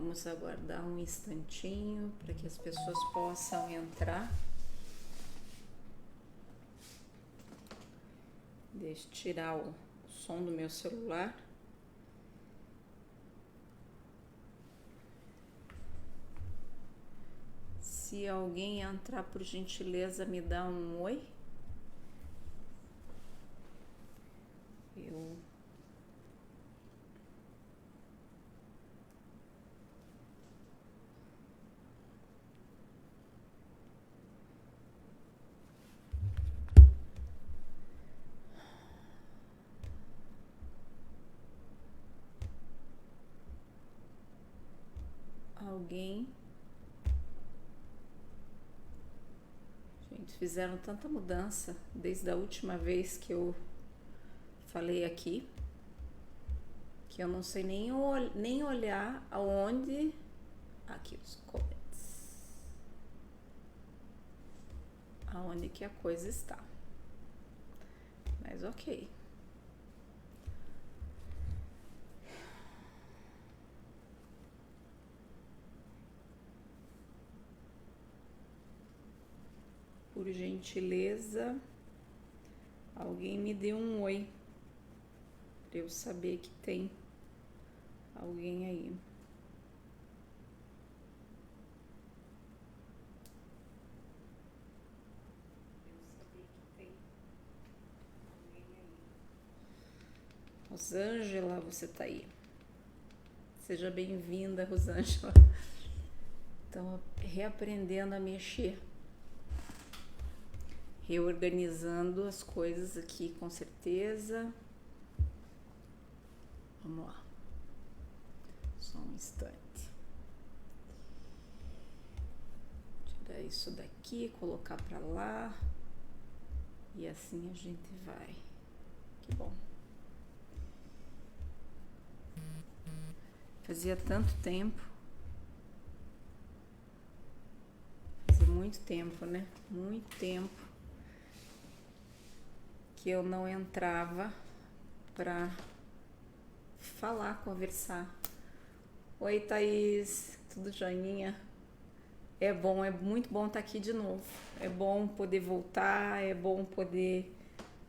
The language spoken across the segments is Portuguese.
Vamos aguardar um instantinho para que as pessoas possam entrar. Deixa eu tirar o som do meu celular. Se alguém entrar, por gentileza, me dá um oi. Alguém. Gente, fizeram tanta mudança desde a última vez que eu falei aqui, que eu não sei nem olhar aonde. Aqui os comments. Aonde que a coisa está. Mas ok. Por gentileza, alguém me dê um oi, para eu saber que tem alguém aí. Rosângela, você tá aí. Seja bem-vinda, Rosângela. Então, reaprendendo a mexer. Reorganizando as coisas aqui, com certeza. Vamos lá. Só um instante. Tirar isso daqui, colocar pra lá. E assim a gente vai. Que bom. Fazia tanto tempo. Fazia muito tempo, né? Muito tempo que eu não entrava pra falar, conversar. Oi, Thaís, tudo joinha? É bom, é muito bom estar aqui de novo. É bom poder voltar, é bom poder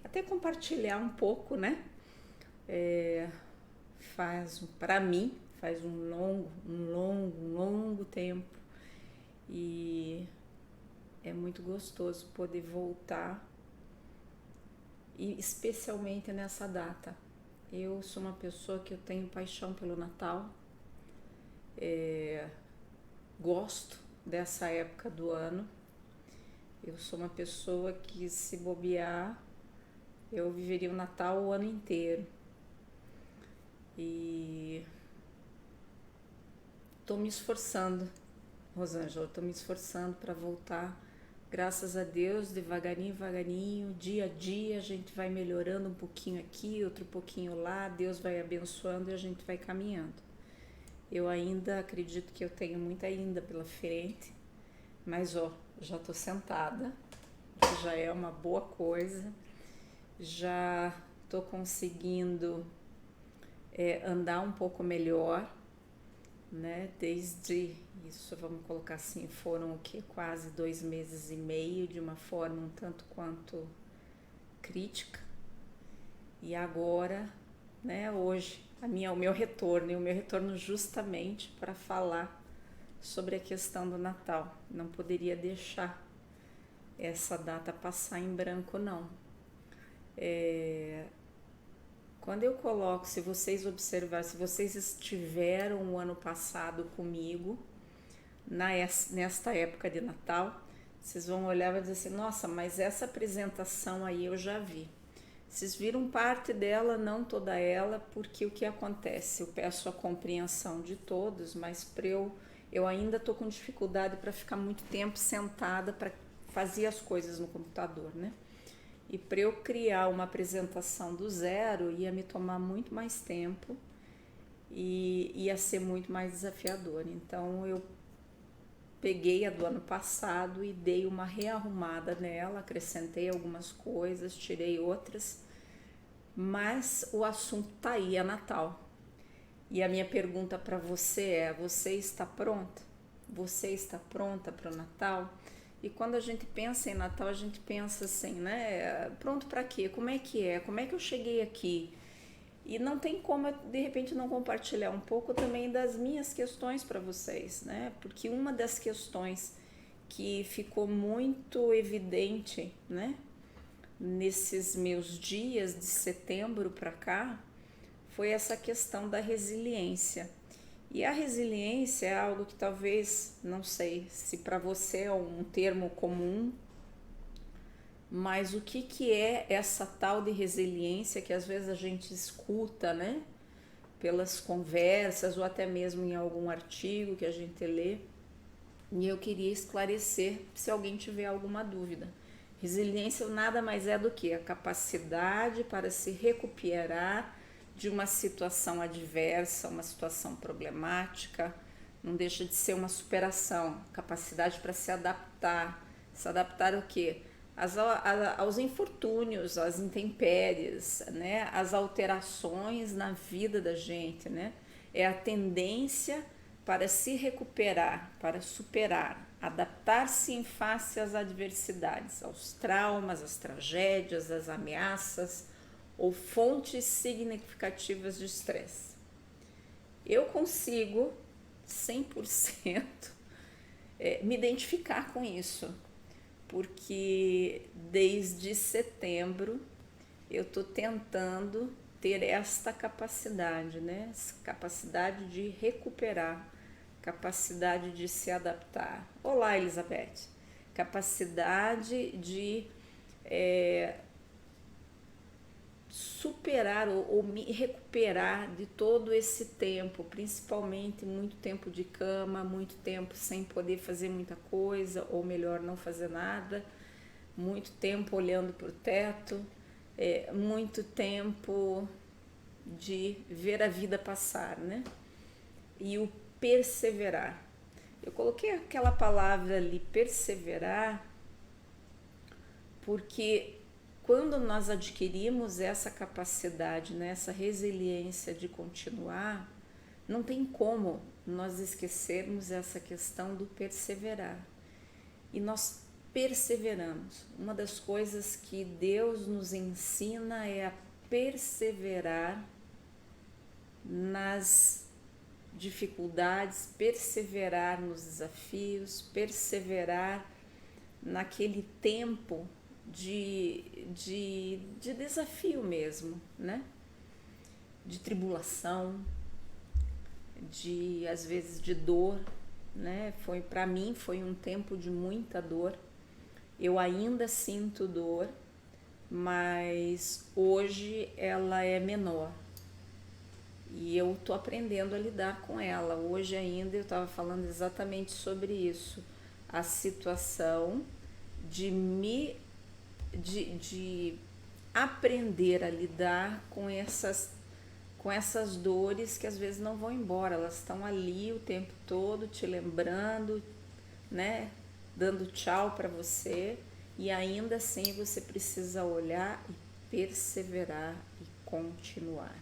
até compartilhar um pouco, né? Pra mim, faz um longo tempo e é muito gostoso poder voltar, e especialmente nessa data. Eu sou uma pessoa que eu tenho paixão pelo Natal, gosto dessa época do ano. Eu sou uma pessoa que, se bobear, eu viveria o Natal o ano inteiro. E tô me esforçando, Rosângela, tô me esforçando para voltar. Graças a Deus, devagarinho, dia a dia, a gente vai melhorando um pouquinho aqui, outro pouquinho lá, Deus vai abençoando e a gente vai caminhando. Eu ainda acredito que eu tenho muito ainda pela frente, mas já tô sentada, que já é uma boa coisa, já tô conseguindo andar um pouco melhor, né? Desde isso, vamos colocar assim, foram o que? Quase 2 meses e meio de uma forma um tanto quanto crítica. E agora, né, hoje, o meu retorno justamente para falar sobre a questão do Natal. Não poderia deixar essa data passar em branco, não. Quando eu coloco, se vocês observarem, se vocês estiveram o ano passado comigo, nesta época de Natal, vocês vão olhar e vão dizer assim, nossa, mas essa apresentação aí eu já vi. Vocês viram parte dela, não toda ela, porque o que acontece? Eu peço a compreensão de todos, mas eu ainda estou com dificuldade para ficar muito tempo sentada para fazer as coisas no computador, né? E para eu criar uma apresentação do zero ia me tomar muito mais tempo e ia ser muito mais desafiador. Então eu peguei a do ano passado e dei uma rearrumada nela, acrescentei algumas coisas, tirei outras, mas o assunto tá aí, é Natal. E a minha pergunta para você é: você está pronta? Você está pronta para o Natal? E quando a gente pensa em Natal, a gente pensa assim, né? Pronto para quê? Como é que é? Como é que eu cheguei aqui? E não tem como eu, de repente, não compartilhar um pouco também das minhas questões para vocês, né? Porque uma das questões que ficou muito evidente, né, nesses meus dias de setembro para cá, foi essa questão da resiliência. E a resiliência é algo que talvez, não sei se para você é um termo comum, mas o que é essa tal de resiliência que às vezes a gente escuta, né? Pelas conversas ou até mesmo em algum artigo que a gente lê. E eu queria esclarecer se alguém tiver alguma dúvida. Resiliência nada mais é do que a capacidade para se recuperar de uma situação adversa, uma situação problemática. Não deixa de ser uma superação, capacidade para se adaptar. Se adaptar ao quê? Aos infortúnios, às intempéries, né? Às alterações na vida da gente, né? É a tendência para se recuperar, para superar, adaptar-se em face às adversidades, aos traumas, às tragédias, às ameaças ou fontes significativas de estresse. Eu consigo 100% me identificar com isso, porque desde setembro eu estou tentando ter esta capacidade, né? Essa capacidade de recuperar, capacidade de se adaptar. Olá, Elizabeth. Capacidade de superar ou me recuperar de todo esse tempo, principalmente muito tempo de cama, muito tempo sem poder fazer muita coisa, ou melhor, não fazer nada, muito tempo olhando para o teto, muito tempo de ver a vida passar, né? E o perseverar. Eu coloquei aquela palavra ali, perseverar, porque quando nós adquirimos essa capacidade, né, essa resiliência de continuar, não tem como nós esquecermos essa questão do perseverar. E nós perseveramos. Uma das coisas que Deus nos ensina é a perseverar nas dificuldades, perseverar nos desafios, perseverar naquele tempo de desafio mesmo, né? De tribulação, de às vezes de dor, né? Para mim foi um tempo de muita dor. Eu ainda sinto dor, mas hoje ela é menor. E eu tô aprendendo a lidar com ela. Hoje ainda eu estava falando exatamente sobre isso. A situação de aprender a lidar com essas dores que às vezes não vão embora, elas estão ali o tempo todo te lembrando, né, dando tchau para você, e ainda assim você precisa olhar e perseverar e continuar.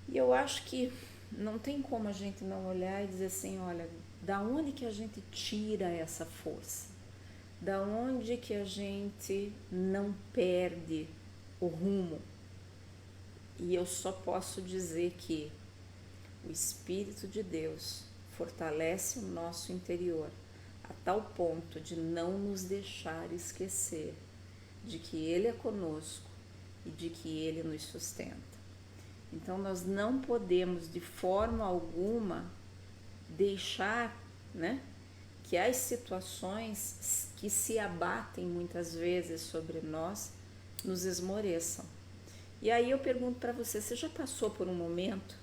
E eu acho que não tem como a gente não olhar e dizer assim, olha, da onde que a gente tira essa força? Da onde que a gente não perde o rumo? E eu só posso dizer que o Espírito de Deus fortalece o nosso interior a tal ponto de não nos deixar esquecer de que Ele é conosco e de que Ele nos sustenta. Então nós não podemos de forma alguma deixar, né, que as situações que se abatem muitas vezes sobre nós nos esmoreçam. E aí eu pergunto para você, você já passou por um momento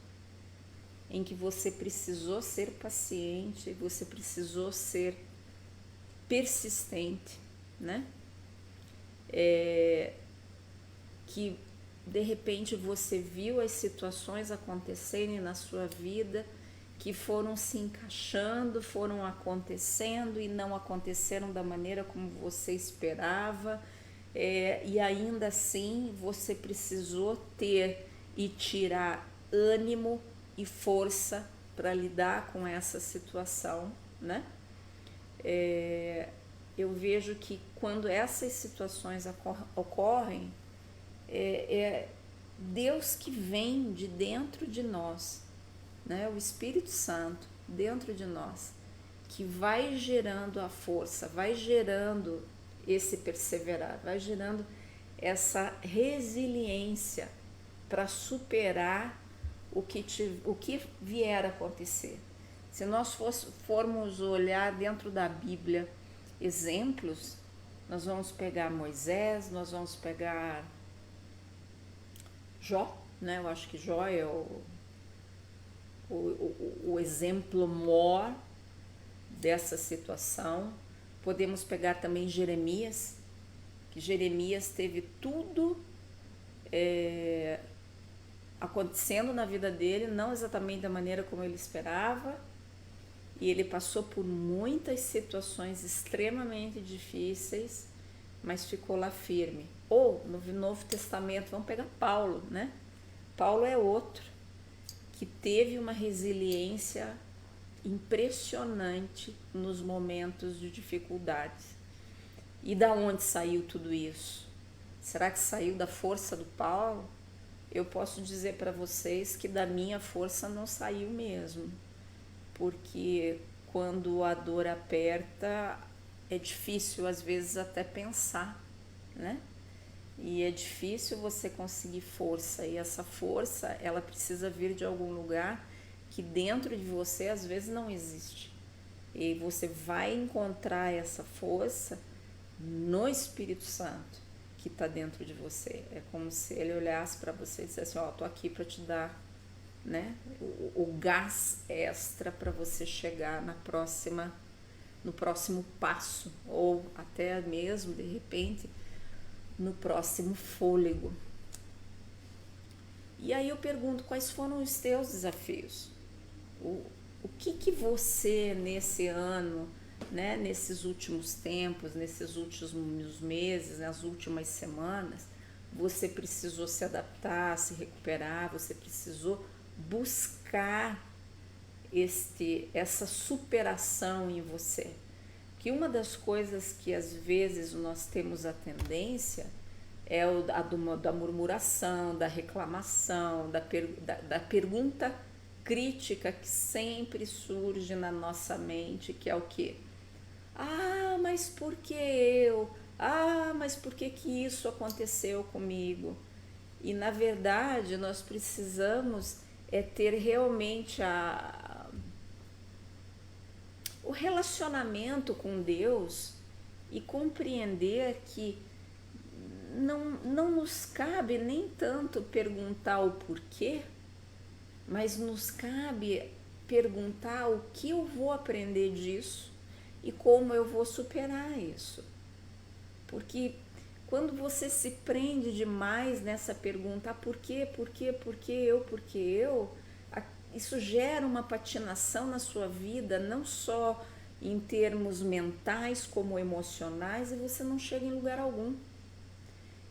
em que você precisou ser paciente, você precisou ser persistente, né? Que de repente você viu as situações acontecerem na sua vida, que foram se encaixando, foram acontecendo e não aconteceram da maneira como você esperava, e ainda assim você precisou ter e tirar ânimo e força para lidar com essa situação, né? Eu vejo que quando essas situações ocorrem, é Deus que vem de dentro de nós, né? O Espírito Santo dentro de nós, que vai gerando a força, vai gerando esse perseverar, vai gerando essa resiliência para superar o que vier a acontecer. Se nós formos olhar dentro da Bíblia exemplos, nós vamos pegar Moisés, nós vamos pegar Jó, né? Eu acho que Jó é o exemplo maior dessa situação. Podemos pegar também Jeremias, que Jeremias teve tudo acontecendo na vida dele, não exatamente da maneira como ele esperava, e ele passou por muitas situações extremamente difíceis, mas ficou lá firme. Ou no Novo Testamento, vamos pegar Paulo, né? Paulo é outro que teve uma resiliência impressionante nos momentos de dificuldades. E da onde saiu tudo isso? Será que saiu da força do Paulo? Eu posso dizer para vocês que da minha força não saiu mesmo, porque quando a dor aperta é difícil às vezes até pensar, né? E é difícil você conseguir força, e essa força ela precisa vir de algum lugar que dentro de você às vezes não existe. E você vai encontrar essa força no Espírito Santo que está dentro de você. É como se ele olhasse para você e dissesse: ó, tô aqui para te dar, né, o gás extra para você chegar no próximo passo, ou até mesmo de repente no próximo fôlego. E aí eu pergunto: quais foram os teus desafios? O que você nesse ano, né, nesses últimos tempos, nesses últimos meses, nas últimas semanas, você precisou se adaptar, se recuperar, você precisou buscar essa superação em você? Que uma das coisas que às vezes nós temos a tendência é da murmuração, da reclamação, da pergunta crítica que sempre surge na nossa mente, que é o quê? Ah, mas por que eu? Ah, mas por que isso aconteceu comigo? E na verdade nós precisamos ter realmente o relacionamento com Deus e compreender que não nos cabe nem tanto perguntar o porquê, mas nos cabe perguntar o que eu vou aprender disso e como eu vou superar isso. Porque quando você se prende demais nessa pergunta, por quê, eu, isso gera uma patinação na sua vida, não só em termos mentais como emocionais, e você não chega em lugar algum.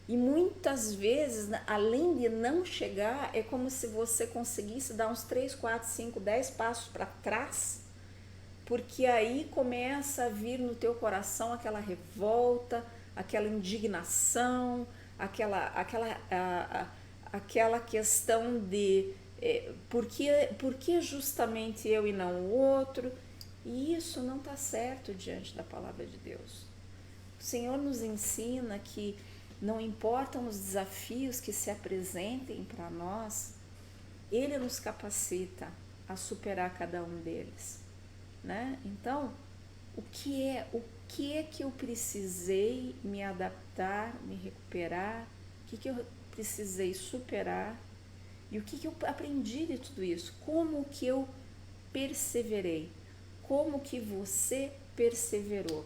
E muitas vezes, além de não chegar, é como se você conseguisse dar uns 3, 4, 5, 10 passos para trás, porque aí começa a vir no teu coração aquela revolta, aquela indignação, aquela questão de por que justamente eu e não o outro? E isso não está certo diante da palavra de Deus. O Senhor nos ensina que não importam os desafios que se apresentem para nós, Ele nos capacita a superar cada um deles, né? Então, o que é que eu precisei me adaptar, me recuperar? O que eu precisei superar? E o que eu aprendi de tudo isso? Como que eu perseverei? Como que você perseverou?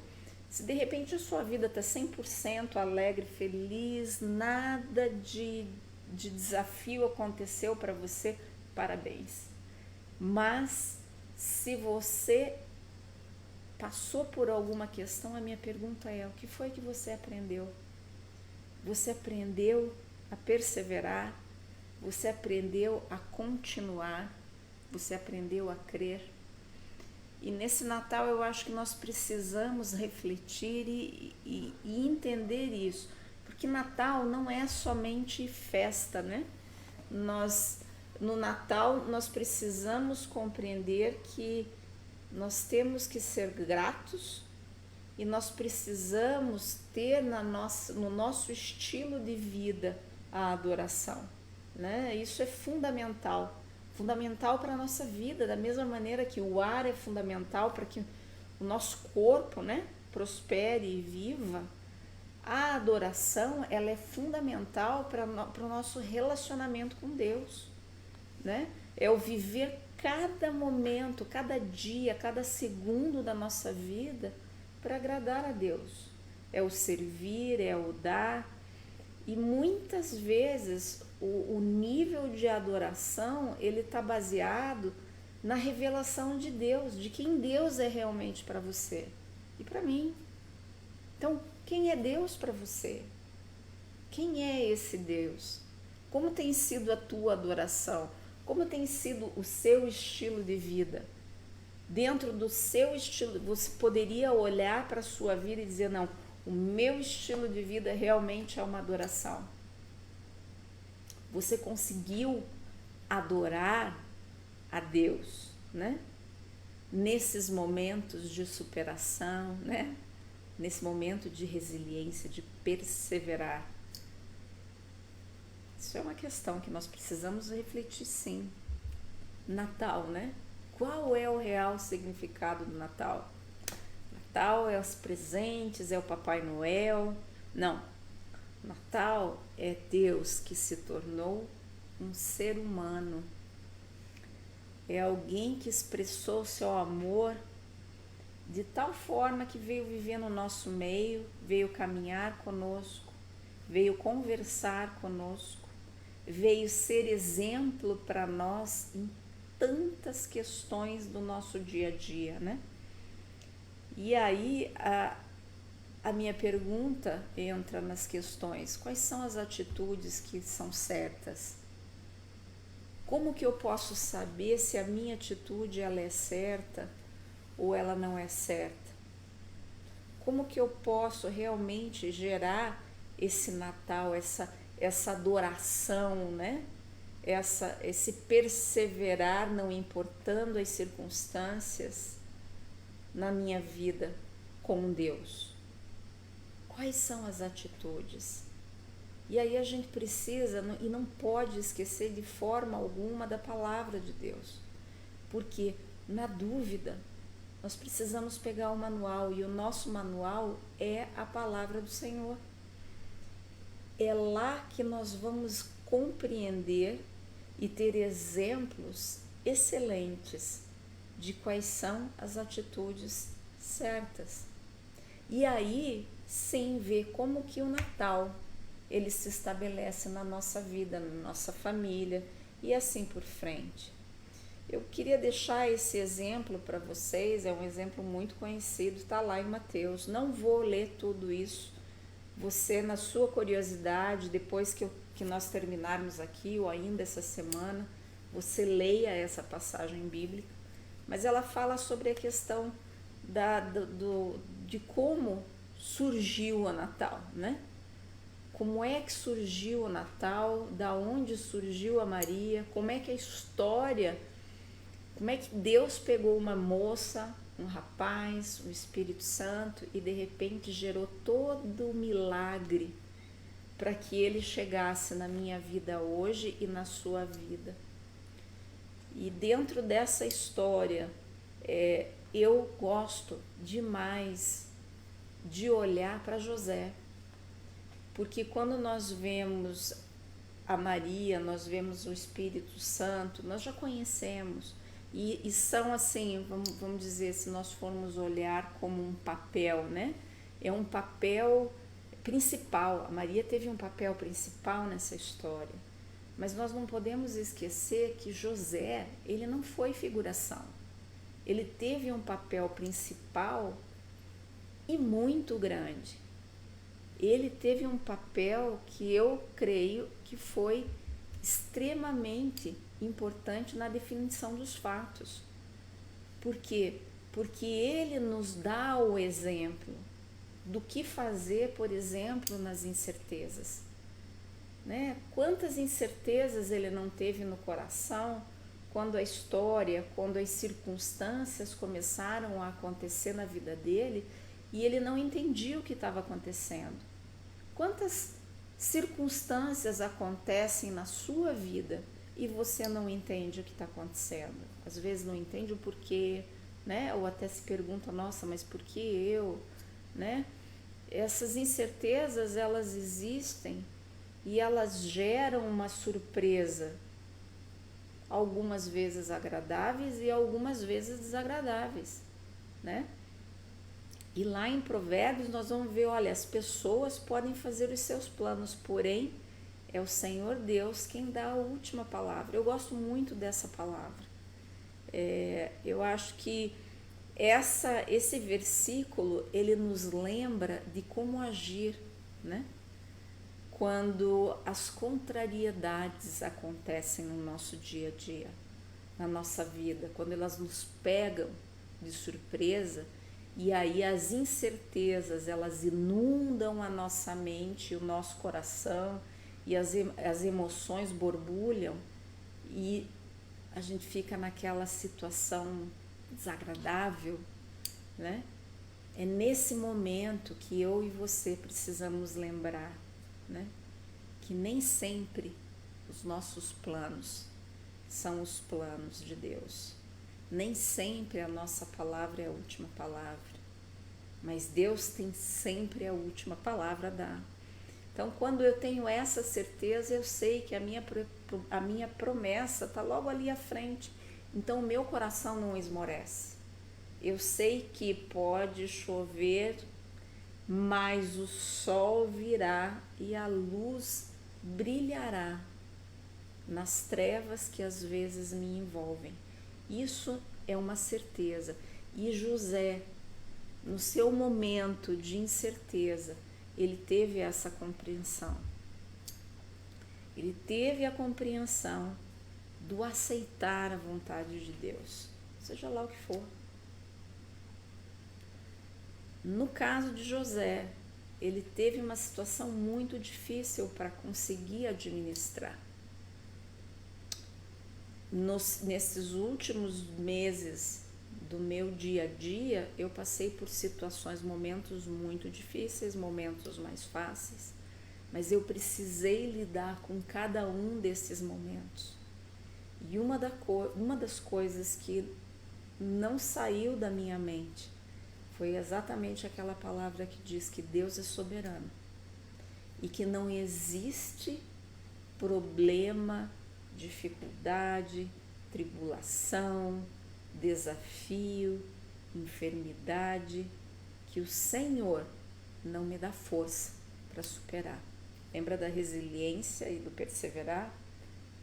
Se de repente a sua vida está 100% alegre, feliz, nada de desafio aconteceu para você, parabéns. Mas se você passou por alguma questão, a minha pergunta é: o que foi que você aprendeu? Você aprendeu a perseverar? Você aprendeu a continuar, você aprendeu a crer. E nesse Natal eu acho que nós precisamos refletir e entender isso, porque Natal não é somente festa, né? No Natal nós precisamos compreender que nós temos que ser gratos e nós precisamos ter no nosso estilo de vida a adoração, né? Isso é fundamental para a nossa vida, da mesma maneira que o ar é fundamental para que o nosso corpo, né, prospere e viva. A adoração, ela é fundamental para o nosso relacionamento com Deus, né? É o viver cada momento, cada dia, cada segundo da nossa vida para agradar a Deus. É o servir, é o dar. E muitas vezes o nível de adoração, ele está baseado na revelação de Deus, de quem Deus é realmente para você e para mim. Então, quem é Deus para você? Quem é esse Deus? Como tem sido a tua adoração? Como tem sido o seu estilo de vida? Dentro do seu estilo, você poderia olhar para a sua vida e dizer, não, o meu estilo de vida realmente é uma adoração. Você conseguiu adorar a Deus, né? Nesses momentos de superação, né? Nesse momento de resiliência, de perseverar. Isso é uma questão que nós precisamos refletir, sim. Natal, né? Qual é o real significado do Natal? Natal é os presentes, é o Papai Noel? Não. Natal é Deus que se tornou um ser humano. É alguém que expressou seu amor de tal forma que veio viver no nosso meio, veio caminhar conosco, veio conversar conosco, veio ser exemplo para nós em tantas questões do nosso dia a dia, né? E aí a minha pergunta entra nas questões: quais são as atitudes que são certas? Como que eu posso saber se a minha atitude ela é certa ou ela não é certa? Como que eu posso realmente gerar esse Natal, essa adoração, né? Esse perseverar não importando as circunstâncias na minha vida com Deus? Quais são as atitudes? E aí a gente precisa e não pode esquecer de forma alguma da palavra de Deus, porque na dúvida nós precisamos pegar o manual, e o nosso manual é a palavra do Senhor. É lá que nós vamos compreender e ter exemplos excelentes de quais são as atitudes certas. E aí, sim, ver como que o Natal ele se estabelece na nossa vida, na nossa família e assim por frente. Eu queria deixar esse exemplo para vocês, é um exemplo muito conhecido, está lá em Mateus. Não vou ler tudo isso. Você, na sua curiosidade, depois que nós terminarmos aqui, ou ainda essa semana, você leia essa passagem bíblica. Mas ela fala sobre a questão de como surgiu o Natal, né? Como é que surgiu o Natal, da onde surgiu a Maria, como é que a história, como é que Deus pegou uma moça, um rapaz, um Espírito Santo e de repente gerou todo o milagre para que ele chegasse na minha vida hoje e na sua vida. E dentro dessa história, eu gosto demais de olhar para José, porque quando nós vemos a Maria, nós vemos o Espírito Santo, nós já conhecemos, e são assim, vamos dizer, se nós formos olhar como um papel, né? É um papel principal, a Maria teve um papel principal nessa história, mas nós não podemos esquecer que José, ele não foi figuração, ele teve um papel principal e muito grande. Ele teve um papel que eu creio que foi extremamente importante na definição dos fatos. Por quê? Porque ele nos dá o exemplo do que fazer, por exemplo, nas incertezas. Né? Quantas incertezas ele não teve no coração quando a história, quando as circunstâncias começaram a acontecer na vida dele e ele não entendia o que estava acontecendo. Quantas circunstâncias acontecem na sua vida e você não entende o que está acontecendo? Às vezes não entende o porquê, né? Ou até se pergunta, nossa, mas por que eu? Né? Essas incertezas, elas existem e elas geram uma surpresa, algumas vezes agradáveis e algumas vezes desagradáveis, né? E lá em Provérbios nós vamos ver, olha, as pessoas podem fazer os seus planos, porém é o Senhor Deus quem dá a última palavra. Eu gosto muito dessa palavra. Eu acho que esse versículo, ele nos lembra de como agir, né? Quando as contrariedades acontecem no nosso dia a dia, na nossa vida, quando elas nos pegam de surpresa e aí as incertezas, elas inundam a nossa mente, o nosso coração e as emoções borbulham e a gente fica naquela situação desagradável, né? É nesse momento que eu e você precisamos lembrar, né? Que nem sempre os nossos planos são os planos de Deus. Nem sempre a nossa palavra é a última palavra, mas Deus tem sempre a última palavra a dar. Então, quando eu tenho essa certeza, eu sei que a minha promessa está logo ali à frente. Então, o meu coração não esmorece. Eu sei que pode chover, mas o sol virá e a luz brilhará nas trevas que às vezes me envolvem. Isso é uma certeza. E José, no seu momento de incerteza, ele teve essa compreensão. Ele teve a compreensão do aceitar a vontade de Deus, seja lá o que for. No caso de José, ele teve uma situação muito difícil para conseguir administrar. Nesses últimos meses do meu dia a dia, eu passei por situações, momentos muito difíceis, momentos mais fáceis, mas eu precisei lidar com cada um desses momentos. E uma das coisas que não saiu da minha mente foi exatamente aquela palavra que diz que Deus é soberano e que não existe problema, dificuldade, tribulação, desafio, enfermidade, que o Senhor não me dá força para superar. Lembra da resiliência e do perseverar?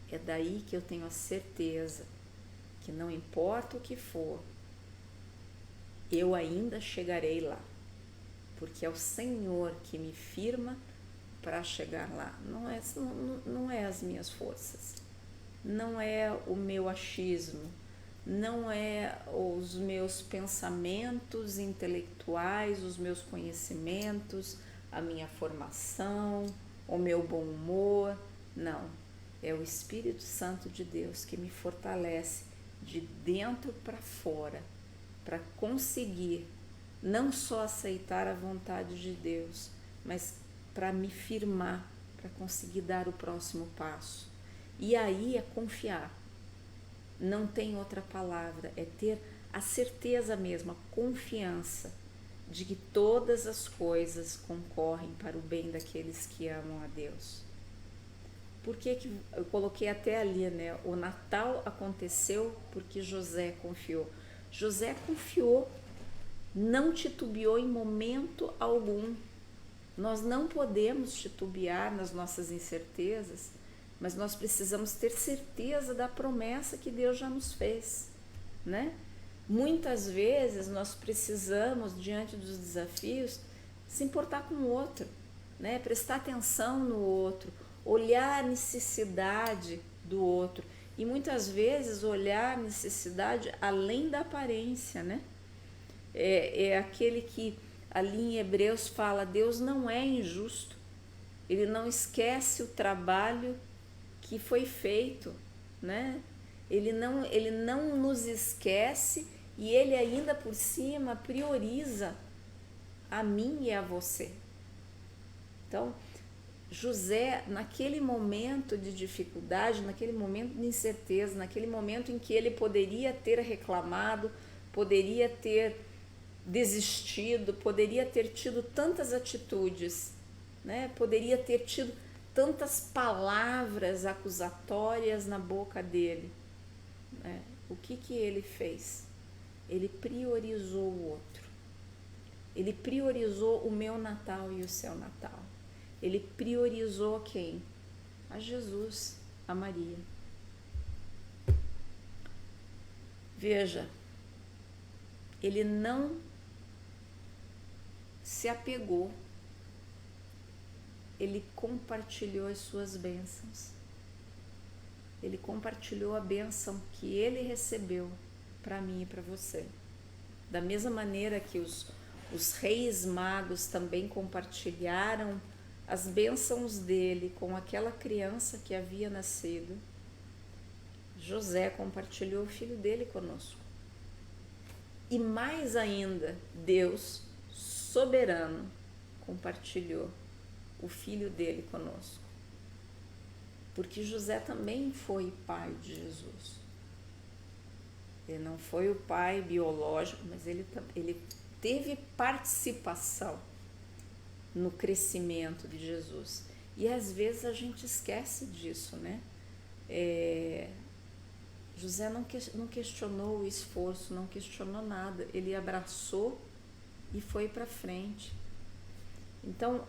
É daí que eu tenho a certeza que não importa o que for, eu ainda chegarei lá, porque é o Senhor que me firma para chegar lá. Não é as minhas forças, não é o meu achismo, não é os meus pensamentos intelectuais, os meus conhecimentos, a minha formação, o meu bom humor, não. É o Espírito Santo de Deus que me fortalece de dentro para fora, para conseguir não só aceitar a vontade de Deus, mas para me firmar, para conseguir dar o próximo passo. E aí é confiar. Não tem outra palavra, é ter a certeza mesmo, a confiança de que todas as coisas concorrem para o bem daqueles que amam a Deus. Por que eu coloquei até ali, né? O Natal aconteceu porque José confiou. José confiou, não titubeou em momento algum. Nós não podemos titubear nas nossas incertezas, mas nós precisamos ter certeza da promessa que Deus já nos fez, né? Muitas vezes nós precisamos, diante dos desafios, se importar com o outro, né? Prestar atenção no outro, olhar a necessidade do outro. E muitas vezes olhar a necessidade além da aparência, né? É aquele que ali em Hebreus fala, Deus não é injusto, Ele não esquece o trabalho que foi feito, né? Ele não nos esquece e Ele ainda por cima prioriza a mim e a você. Então, José, naquele momento de dificuldade, naquele momento de incerteza, naquele momento em que ele poderia ter reclamado, poderia ter desistido, poderia ter tido tantas atitudes, né? Poderia ter tido tantas palavras acusatórias na boca dele, né? O que ele fez? Ele priorizou o outro. Ele priorizou o meu Natal e o seu Natal. Ele priorizou quem? A Jesus, a Maria. Veja, ele não se apegou, ele compartilhou as suas bênçãos. Ele compartilhou a bênção que ele recebeu para mim e para você. Da mesma maneira que os reis magos também compartilharam as bênçãos dele com aquela criança que havia nascido, José compartilhou o filho dele conosco. E mais ainda, Deus, soberano, compartilhou o filho dele conosco. Porque José também foi pai de Jesus. Ele não foi o pai biológico, mas ele teve participação no crescimento de Jesus. E às vezes a gente esquece disso, né? José não questionou o esforço, não questionou nada. Ele abraçou e foi para frente. Então,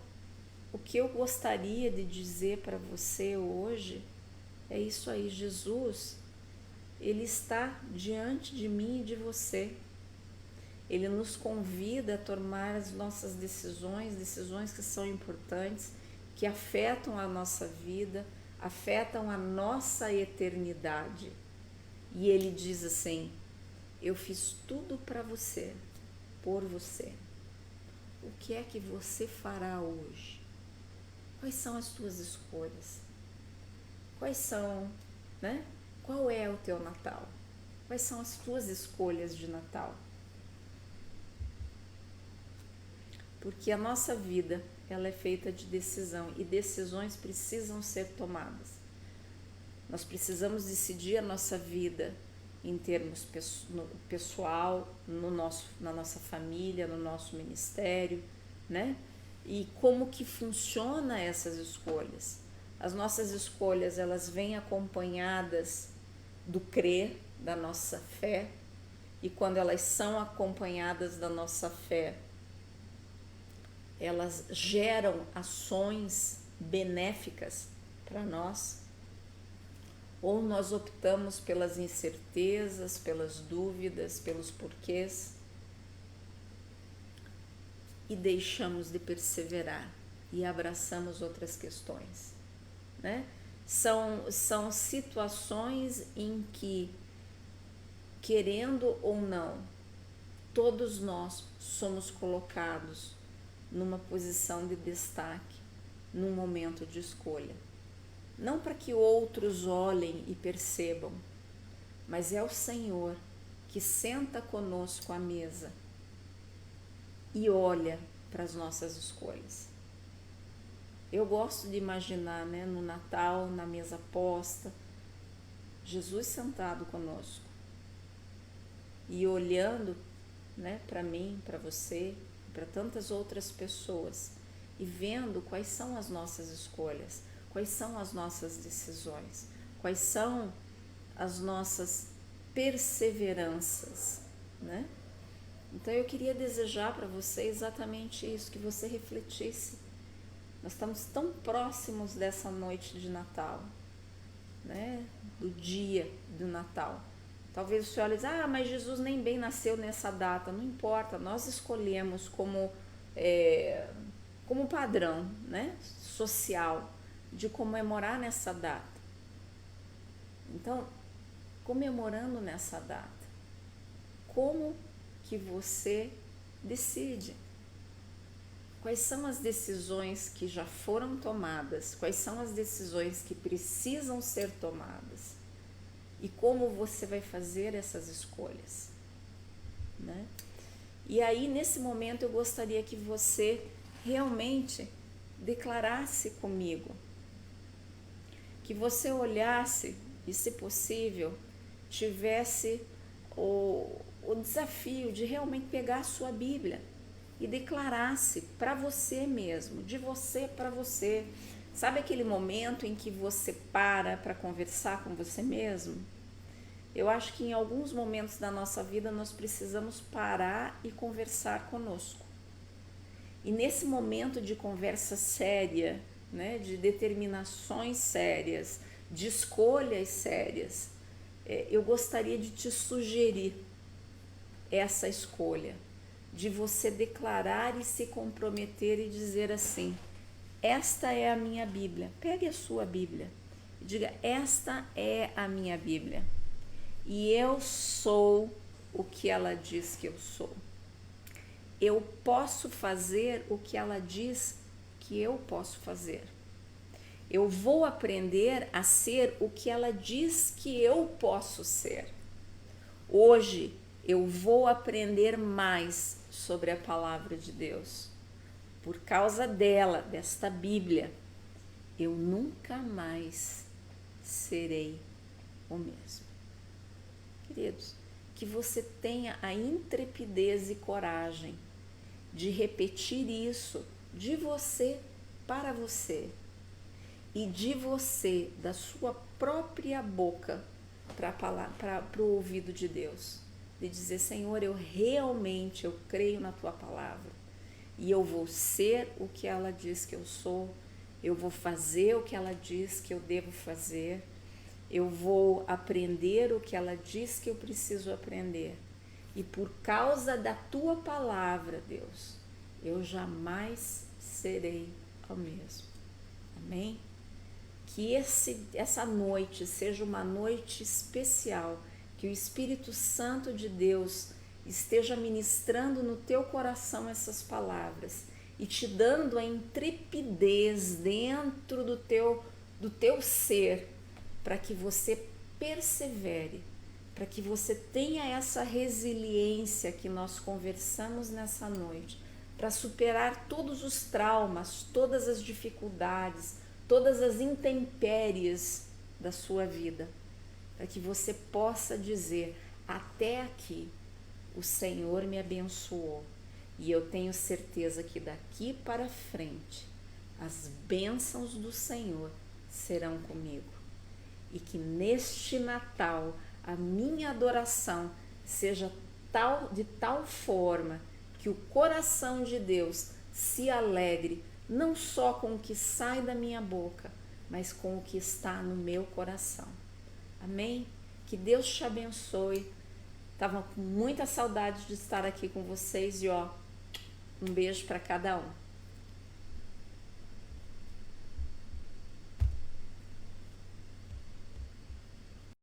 o que eu gostaria de dizer para você hoje é isso aí. Jesus, ele está diante de mim e de você. Ele nos convida a tomar as nossas decisões que são importantes, que afetam a nossa vida, afetam a nossa eternidade. E ele diz assim, eu fiz tudo para você, por você. O que é que você fará hoje? Quais são as tuas escolhas? Quais são, né? Qual é o teu Natal? Quais são as tuas escolhas de Natal? Porque a nossa vida, ela é feita de decisão e decisões precisam ser tomadas. Nós precisamos decidir a nossa vida em termos pessoal, na nossa família, no nosso ministério, né? E como que funciona essas escolhas? As nossas escolhas, elas vêm acompanhadas do crer, da nossa fé, e quando elas são acompanhadas da nossa fé, elas geram ações benéficas para nós, ou nós optamos pelas incertezas, pelas dúvidas, pelos porquês e deixamos de perseverar e abraçamos outras questões, né? São situações em que, querendo ou não, todos nós somos colocados numa posição de destaque, num momento de escolha. Não para que outros olhem e percebam, mas é o Senhor que senta conosco à mesa e olha para as nossas escolhas. Eu gosto de imaginar, né, no Natal, na mesa posta, Jesus sentado conosco e olhando, né, para mim, para você, para tantas outras pessoas e vendo quais são as nossas escolhas, quais são as nossas decisões, quais são as nossas perseveranças, né? Então eu queria desejar para você exatamente isso, que você refletisse. Nós estamos tão próximos dessa noite de Natal, né? Do dia do Natal. Talvez o senhor diz, mas Jesus nem bem nasceu nessa data. Não importa, nós escolhemos como padrão, né, social. de comemorar nessa data. Então, comemorando nessa data, como que você decide? Quais são as decisões que já foram tomadas? Quais são as decisões que precisam ser tomadas? E como você vai fazer essas escolhas, né? E aí, nesse momento, eu gostaria que você realmente declarasse comigo, que você olhasse e, se possível, tivesse o desafio de realmente pegar a sua Bíblia e declarasse para você mesmo, de você para você. Sabe aquele momento em que você para conversar com você mesmo? Eu acho que em alguns momentos da nossa vida nós precisamos parar e conversar conosco. E nesse momento de conversa séria, né, de determinações sérias, de escolhas sérias, eu gostaria de te sugerir essa escolha, de você declarar e se comprometer e dizer assim: esta é a minha Bíblia. Pegue a sua Bíblia e diga: esta é a minha Bíblia e eu sou o que ela diz que eu sou. Eu posso fazer o que ela diz que eu posso fazer. Eu vou aprender a ser o que ela diz que eu posso ser. Hoje eu vou aprender mais sobre a palavra de Deus. Por causa dela, desta Bíblia, eu nunca mais serei o mesmo. Queridos, que você tenha a intrepidez e coragem de repetir isso de você para você e de você, da sua própria boca, para o ouvido de Deus. De dizer: Senhor, eu creio na tua palavra e eu vou ser o que ela diz que eu sou, eu vou fazer o que ela diz que eu devo fazer, eu vou aprender o que ela diz que eu preciso aprender. E por causa da tua palavra, Deus, eu jamais serei o mesmo. Amém? Que essa noite seja uma noite especial, que o Espírito Santo de Deus esteja ministrando no teu coração essas palavras e te dando a intrepidez dentro do teu ser, para que você persevere, para que você tenha essa resiliência que nós conversamos nessa noite, para superar todos os traumas, todas as dificuldades, todas as intempéries da sua vida, para que você possa dizer: até aqui o Senhor me abençoou e eu tenho certeza que daqui para frente as bênçãos do Senhor serão comigo. E que neste Natal a minha adoração seja de tal forma que o coração de Deus se alegre não só com o que sai da minha boca, mas com o que está no meu coração. Amém? Que Deus te abençoe. Estava com muita saudade de estar aqui com vocês e um beijo para cada um.